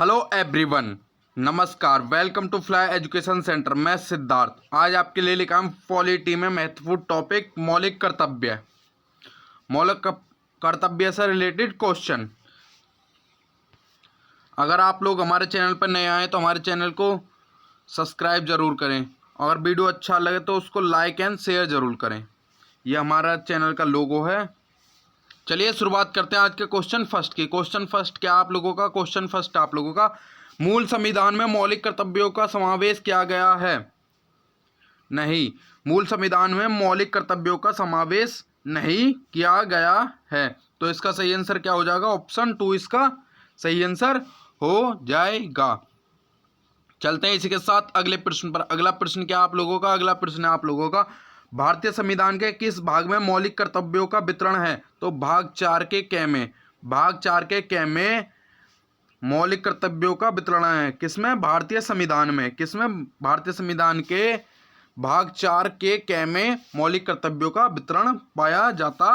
Hello everyone, नमस्कार। Welcome to fly education centre. मैं सिद्धार्थ आज आपके लिए लेकर आया पॉलिटी में महत्वपूर्ण टॉपिक मौलिक कर्तव्य। मौलिक कर्तव्य से रिलेटेड क्वेश्चन। अगर आप लोग हमारे चैनल पर नए आए तो हमारे चैनल को सब्सक्राइब ज़रूर करें। अगर वीडियो अच्छा लगे तो उसको लाइक एंड शेयर ज़रूर करें। यह हमारा चैनल का लोगो है। चलिए शुरुआत करते हैं आज के क्वेश्चन फर्स्ट की। क्वेश्चन फर्स्ट क्या आप लोगों का? क्वेश्चन फर्स्ट आप लोगों का, मूल संविधान में मौलिक कर्तव्यों का समावेश किया गया है? नहीं, मूल संविधान में मौलिक कर्तव्यों का समावेश नहीं किया गया है। तो इसका सही आंसर क्या हो जाएगा? ऑप्शन 2 इसका सही आंसर हो जाएगा। चलते हैं इसी के साथ अगले प्रश्न पर। अगला प्रश्न क्या आप लोगों का? अगला प्रश्न है आप लोगों का, भारतीय संविधान के किस भाग में मौलिक कर्तव्यों का वितरण है? तो भाग 4 के कै में, भाग 4 के कै में मौलिक कर्तव्यों का वितरण है। किसमें? भारतीय संविधान में। किसमें? भारतीय संविधान के भाग 4 के कै में मौलिक कर्तव्यों का वितरण पाया जाता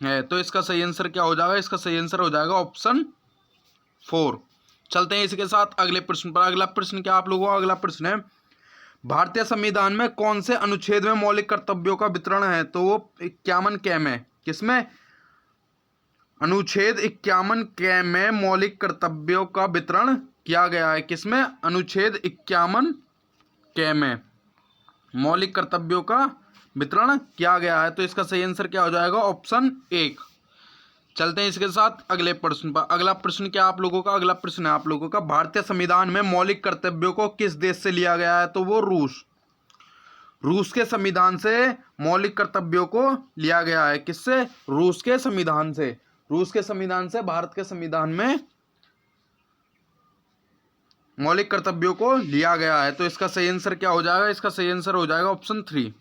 है। तो इसका सही आंसर क्या हो जाएगा? इसका सही आंसर हो जाएगा ऑप्शन 4। चलते हैं इसके साथ अगले प्रश्न पर। अगला प्रश्न क्या आप लोगों का? अगला प्रश्न है, भारतीय संविधान में कौन से अनुच्छेद में मौलिक कर्तव्यों का वितरण है? तो वो 51 कै में। किसमें? अनुच्छेद 51 कै में मौलिक कर्तव्यों का वितरण किया गया है। किसमें? अनुच्छेद 51 कै में मौलिक कर्तव्यों का वितरण किया गया है। तो इसका सही आंसर क्या हो जाएगा? ऑप्शन 1। चलते हैं इसके साथ अगले प्रश्न पर। अगला प्रश्न क्या आप लोगों का? अगला प्रश्न है आप लोगों का, भारतीय संविधान में मौलिक कर्तव्यों को किस देश से लिया गया है? तो वो रूस। रूस के संविधान से मौलिक कर्तव्यों को लिया गया है। किससे? रूस के संविधान से। रूस के संविधान से भारत के संविधान में मौलिक कर्तव्यों को लिया गया है। तो इसका सही आंसर क्या हो जाएगा? इसका सही आंसर हो जाएगा ऑप्शन 3।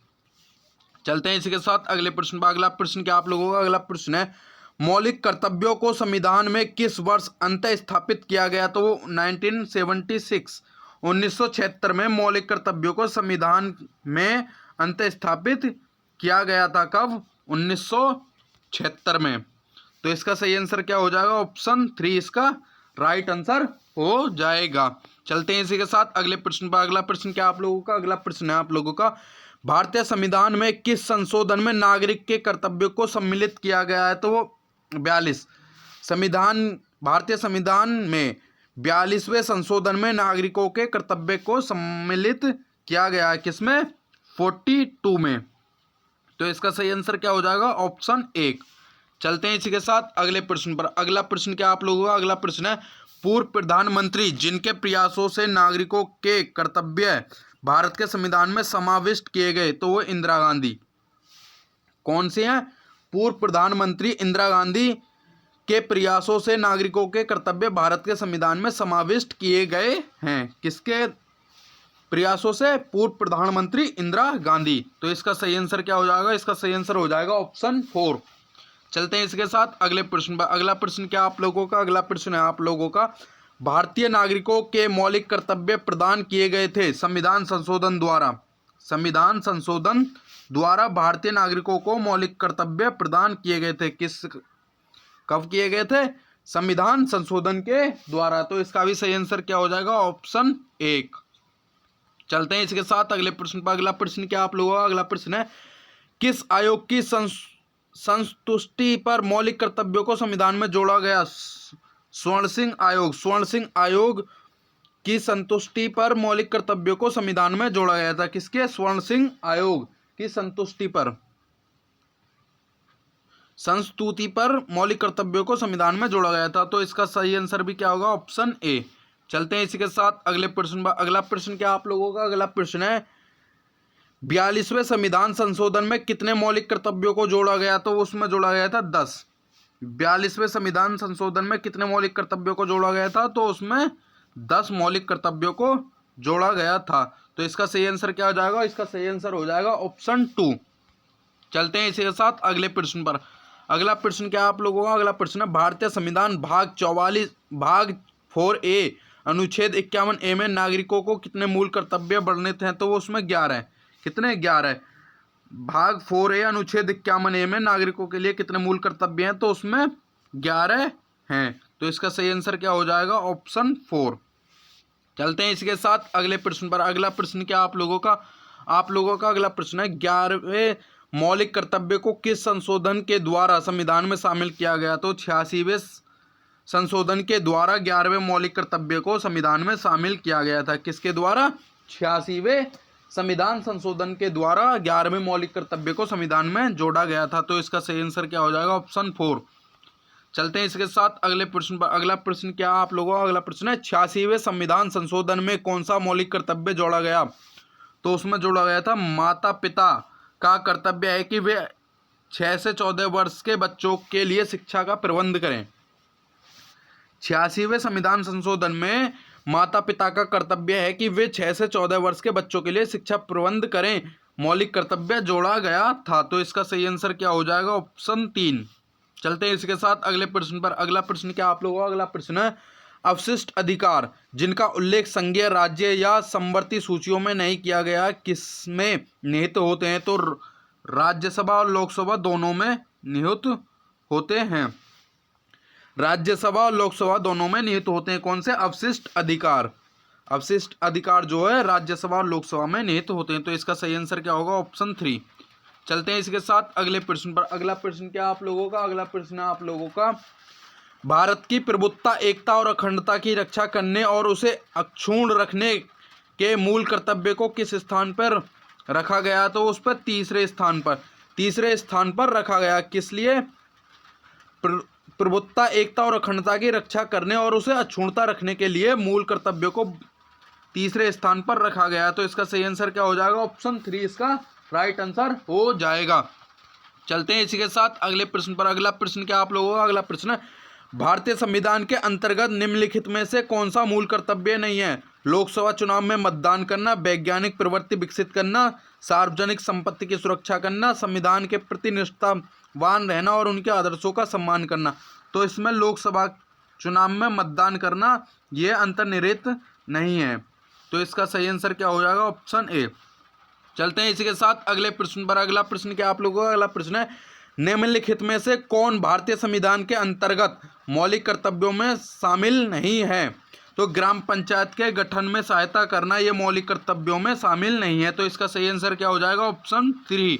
चलते हैं इसी के साथ अगले प्रश्न पर। अगला प्रश्न क्या आप लोगों का? अगला प्रश्न है, मौलिक कर्तव्यों को संविधान में किस वर्ष अंत स्थापित किया गया? तो वो 1976 1976 में मौलिक कर्तव्यों को संविधान में अंत स्थापित किया गया था। कब? 1976 में। तो इसका सही आंसर क्या हो जाएगा? ऑप्शन 3 इसका राइट आंसर हो जाएगा। चलते हैं इसी के साथ अगले प्रश्न पर। अगला प्रश्न क्या आप लोगों का? अगला प्रश्न है आप लोगों का, भारतीय संविधान में किस संशोधन में नागरिक के कर्तव्यों को सम्मिलित किया गया है? तो वो 42 संविधान, भारतीय संविधान में 42वें संशोधन में नागरिकों के कर्तव्य को सम्मिलित किया गया है। किसमें? 42 में। तो इसका सही आंसर क्या हो जाएगा? ऑप्शन 1। चलते हैं इसी के साथ अगले प्रश्न पर। अगला प्रश्न क्या आप लोगों का? अगला प्रश्न है, पूर्व प्रधानमंत्री जिनके प्रयासों से नागरिकों के कर्तव्य भारत के संविधान में समाविष्ट किए गए? तो वो इंदिरा गांधी। कौन से हैं? पूर्व प्रधानमंत्री इंदिरा गांधी के प्रयासों से नागरिकों के कर्तव्य भारत के संविधान में समाविष्ट किए गए हैं। किसके प्रयासों से? पूर्व प्रधानमंत्री इंदिरा गांधी। तो इसका सही आंसर क्या हो जाएगा? इसका सही आंसर हो जाएगा ऑप्शन 4। चलते हैं इसके साथ अगले प्रश्न पर। अगला प्रश्न क्या आप लोगों का? अगला प्रश्न है आप लोगों का, भारतीय नागरिकों के मौलिक कर्तव्य प्रदान किए गए थे संविधान संशोधन द्वारा। संविधान संशोधन द्वारा भारतीय नागरिकों को मौलिक कर्तव्य प्रदान किए गए थे। किस कब किए गए थे? संविधान संशोधन के द्वारा। तो इसका भी सही आंसर क्या हो जाएगा? ऑप्शन 1। चलते हैं इसके साथ अगले प्रश्न पर। अगला प्रश्न क्या आप लोगों का? अगला प्रश्न है, किस आयोग की संतुष्टि पर मौलिक कर्तव्यों को संविधान में जोड़ा गया? स्वर्ण सिंह आयोग। स्वर्ण सिंह आयोग की संतुष्टि पर मौलिक कर्तव्यों को संविधान में जोड़ा गया था। किसके? स्वर्ण सिंह आयोग की संतुष्टि पर, संस्तुति पर मौलिक कर्तव्यों को संविधान में जोड़ा गया था। तो इसका सही आंसर भी क्या होगा? Option A. चलते हैं इसी के साथ अगले प्रश्न पर। अगला प्रश्न क्या आप लोगों का? अगला प्रश्न है, 42वें संविधान संशोधन में कितने मौलिक कर्तव्यों को जोड़ा गया? तो उसमें जोड़ा गया था 10। 42वें संविधान संशोधन में कितने मौलिक कर्तव्यों को जोड़ा गया था? तो उसमें 10 मौलिक कर्तव्यों को जोड़ा गया था। तो इसका सही आंसर क्या हो जाएगा? इसका सही आंसर हो जाएगा ऑप्शन 2। चलते हैं इसी के साथ अगले प्रश्न पर। अगला प्रश्न क्या आप लोगों का? अगला प्रश्न है, भारतीय संविधान भाग 44 भाग 4A अनुच्छेद 51A में नागरिकों को कितने मूल कर्तव्य वर्णित हैं? तो वो उसमें 11 है। कितने? 11। भाग 4A अनुच्छेद 51A में नागरिकों के लिए कितने मूल कर्तव्य हैं? तो उसमें 11 हैं। तो इसका सही आंसर क्या हो जाएगा? ऑप्शन 4। चलते हैं इसके साथ अगले प्रश्न पर। अगला प्रश्न क्या आप लोगों का अगला प्रश्न है 11वें मौलिक कर्तव्य को किस संशोधन के द्वारा संविधान में शामिल किया गया? तो 86वें संशोधन के द्वारा 11वें मौलिक कर्तव्य को संविधान में शामिल किया गया था। किसके द्वारा? 86वें संविधान संशोधन के द्वारा 11वें मौलिक कर्तव्य को संविधान में जोड़ा गया था। तो इसका सही आंसर क्या हो जाएगा? ऑप्शन 4। चलते हैं इसके साथ अगले प्रश्न पर। अगला प्रश्न क्या आप लोगों का अगला प्रश्न है 86वें संविधान संशोधन में कौन सा मौलिक कर्तव्य जोड़ा गया? तो उसमें जोड़ा गया था माता पिता का कर्तव्य है कि वे 6 से 14 वर्ष के बच्चों के लिए शिक्षा का प्रबंध करें। 86वें संविधान संशोधन में माता पिता का कर्तव्य है कि वे 6 से 14 वर्ष के बच्चों के लिए शिक्षा प्रबंध करें, मौलिक कर्तव्य जोड़ा गया था। तो इसका सही आंसर क्या हो जाएगा? ऑप्शन 3। चलते हैं इसके साथ अगले प्रश्न पर। अगला प्रश्न क्या आप लोगों का अगला प्रश्न है अवशिष्ट अधिकार जिनका उल्लेख संघीय, राज्य या समवर्ती सूचियों में नहीं किया गया किसमें निहित होते हैं? तो राज्यसभा और लोकसभा दोनों में निहित होते हैं। राज्यसभा और लोकसभा दोनों में निहित होते हैं कौन से? अवशिष्ट अधिकार। अवशिष्ट अधिकार जो है राज्यसभा और लोकसभा में निहित होते हैं। तो इसका सही आंसर क्या होगा? ऑप्शन 3। चलते हैं इसके साथ अगले प्रश्न पर। अगला प्रश्न क्या आप लोगों का अगला प्रश्न है आप लोगों का भारत की प्रभुत्ता, एकता और अखंडता की रक्षा करने और उसे अक्षुण्ण रखने के मूल कर्तव्य को किस स्थान पर रखा गया? तो उस पर तीसरे स्थान पर रखा गया। किस लिए? प्रभुत्ता, एकता और अखंडता की रक्षा करने और उसे अक्षुण्णता रखने के लिए मूल कर्तव्य को तीसरे स्थान पर रखा गया। तो इसका सही आंसर क्या हो जाएगा? ऑप्शन 3 इसका राइट आंसर हो जाएगा। चलते हैं इसी के साथ अगले प्रश्न पर। अगला प्रश्न क्या आप लोगों का अगला प्रश्न है भारतीय संविधान के अंतर्गत निम्नलिखित में से कौन सा मूल कर्तव्य नहीं है? लोकसभा चुनाव में मतदान करना, वैज्ञानिक प्रवृत्ति विकसित करना, सार्वजनिक संपत्ति की सुरक्षा करना, संविधान के प्रति निष्ठावान रहना और उनके आदर्शों का सम्मान करना। तो इसमें लोकसभा चुनाव में मतदान करना यह अंतर्निहित नहीं है। तो इसका सही आंसर क्या हो जाएगा? Option A. चलते हैं इसी के साथ अगले प्रश्न पर। अगला प्रश्न क्या आप लोगों का अगला प्रश्न है निम्नलिखित में से कौन भारतीय संविधान के अंतर्गत मौलिक कर्तव्यों में शामिल नहीं है? तो ग्राम पंचायत के गठन में सहायता करना यह मौलिक कर्तव्यों में शामिल नहीं है। तो इसका सही आंसर क्या हो जाएगा? ऑप्शन 3।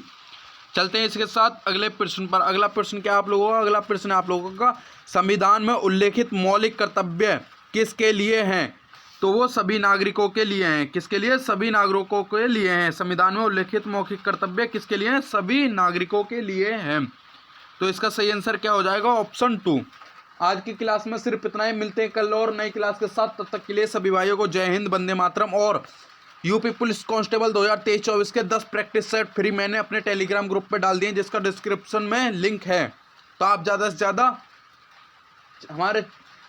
चलते हैं इसके साथ अगले प्रश्न पर। अगला प्रश्न क्या आप लोगों का अगला प्रश्न है आप लोगों का संविधान में उल्लेखित मौलिक कर्तव्य किसके लिए हैं? तो वो सभी नागरिकों के लिए हैं। किसके लिए? सभी नागरिकों के लिए हैं। संविधान में उल्लेखित मौलिक कर्तव्य किसके लिए हैं? सभी नागरिकों के लिए हैं। तो इसका सही आंसर क्या हो जाएगा? ऑप्शन 2। आज की क्लास में सिर्फ इतना ही। मिलते हैं कल और नई क्लास के साथ। तब तक के लिए सभी भाइयों को जय हिंद, वंदे मातरम। और यूपी पुलिस कांस्टेबल 2023-24 के 10 प्रैक्टिस सेट फ्री मैंने अपने टेलीग्राम ग्रुप पे डाल दिए जिसका डिस्क्रिप्शन में लिंक है। तो आप ज़्यादा से ज़्यादा हमारे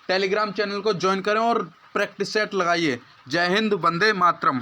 टेलीग्राम चैनल को ज्वाइन करें और प्रैक्टिस सेट लगाइए। जय हिंद, वंदे मातरम।